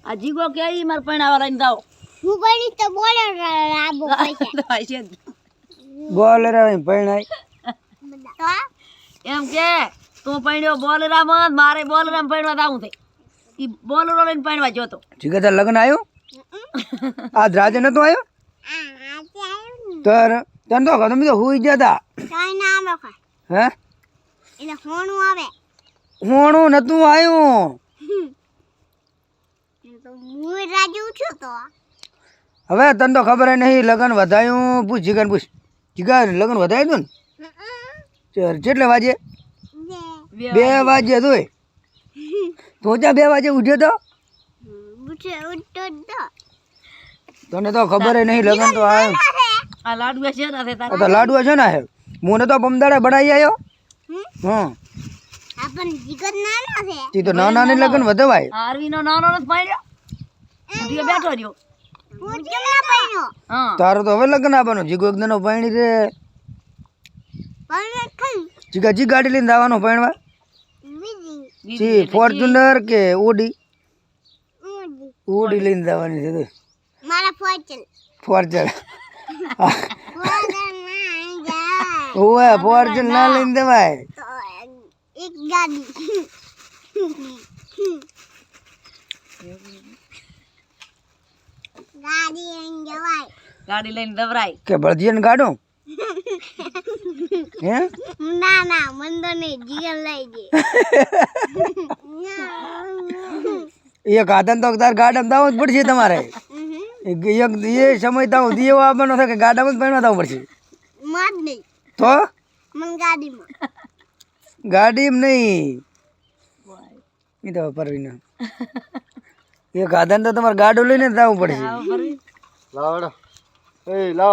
આ જીગો કે ઈ માર પૈણાવા લઈને જાઓ હું બની તો બોલે આબો પૈસા બોલર આવે પૈણાય તો એમ કે તું પૈણ્યો બોલરામાં મારે બોલરામ પૈણવા જાવું છે ઈ બોલરો લઈને પૈણવા જોતો ઠીક છે લગ્ન આવ્યું આજ રાજે નતો આવ્યો તર તને તો તમે તો હુઈ ગયા તા કાઈ ના આવે કા હે એટલે હોણું આવે હોણું નતું આવ્યું તો હું રાજુ છું તો હવે તને તો ખબર નહીં લગ્ન વધાયું પૂછ જીગર પૂછ જીગર લગ્ન વધાયું તું ને કેટલે વાગે 2 વાગે તોય તું ત્યાં 2 વાગે ઉઠ્યો તો ઉઠે ઉઠતો તો તને તો ખબર નહીં લગ્ન તો આવ્યું આ લાડવા છે ને આ તો લાડવા છે ને હે મને તો પમદાડે બડાઈ આવ્યો હા આપણ જીગર નાનો છે તી તો નાના ને લગ્ન વધાવાય આરવીનો નાનો નથી પૈણ્યો ઉઠીએ બેઠો રહ્યો હું કેમ ના પૈણો હા તારો તો હવે લગ્ન આપવાનું જીગો એક દિનો પૈણી રે પણ ખઈ જીગાજી ગાડી લઈને આવવાનું પૈણવા બીજી સી ફોર્ચ્યુનર કે ઓડી ઉડી ઓડી લઈને જવાની છે તો મારા ફોર્ચલ ફોર્ચ્યુનર ફોર્ચલ ના જા ઓએ ફોર્ચ્યુનર ના લઈને દેવાય તો એક ગાડી ગાડી લઈને જવાય ગાડી લઈને દવરાય કે ભળજીને ગાડું હે ના ના મન તો નહીં જીગર લઈ જે એક આદન તો તાર ગાડામાં દાવ જ પડશે તમારે એક એ સમય તાવ દીવો આવવાનો થાય કે ગાડામાં જ પૈણવા દાવ પડશે મત નહીં તો મન ગાડીમાં ગાડીમાં નહીં એ તો પરવીના એક આદન તો તમારે ગાડું લઈને જ જવું પડશે આવો ફરી લાવડો એ લાવ